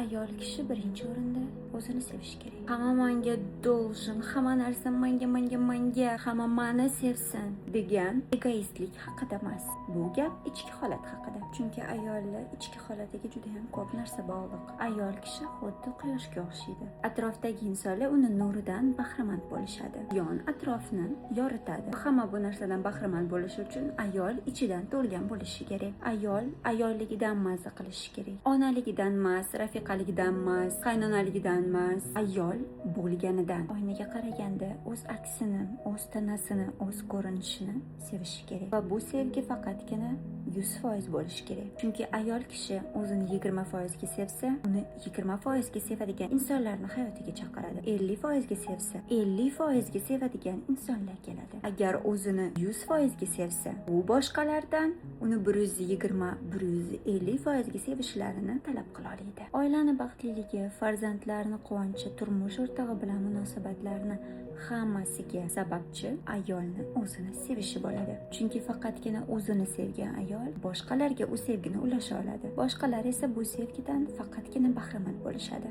ayol kishi birinchi o'rinda o'zini sevishi kerak. Hamma menga должен, hamma narsa menga, hamma meni sevsin degan egoistlik haqida emas. Bu gap ichki holat haqida. Chunki ayollar ichki holatiga juda ham ko'p narsa bog'liq. Ayol kishi xuddi quyoshga o'xshaydi. Atrofdagi insonlar uni nuridan bahramand bo'lishadi. Yon atrofni yoritadi. Hamma bu narsadan bahramand bo'lishi uchun ayol ichidan to'lgan bo'lishi kerak. Ayol ayolligidan mazza qilishi kerak. Onaligidan emas, rafiqaligidan emas, qaynonaligidan emas, ayol bo'lganidan. Oynaga qaraganda o'z aksini, o'z tanasini, o'z ko'rinishini sevishi kerak. Va bu sevgi faqatgina 100% bo'lishi kerak. Chunki ayol kishi o'zini 20% ga sevsa, uni 20% ga sevadigan insonlarni hayotiga chaqiradi. 50% ga sevsa, 50% ga sevadigan insonlar keladi. Agar o'zini 100% ga sevsa, u boshqalardan uni 120, 150% ga sevishlarini talab qila oladi. Oilani baxtliligi, farzandlarni quvonchi, turmush o'rtog'i bilan munosabatlarni hammasiga sababchi ayolni o'zini sevishi bo'ladi. Chunki faqatgina o'zini sevgan ayol boshqalarga u sevgini ulasha oladi. Boshqalar esa bu sevgidan faqatgina bahramand bo'lishadi.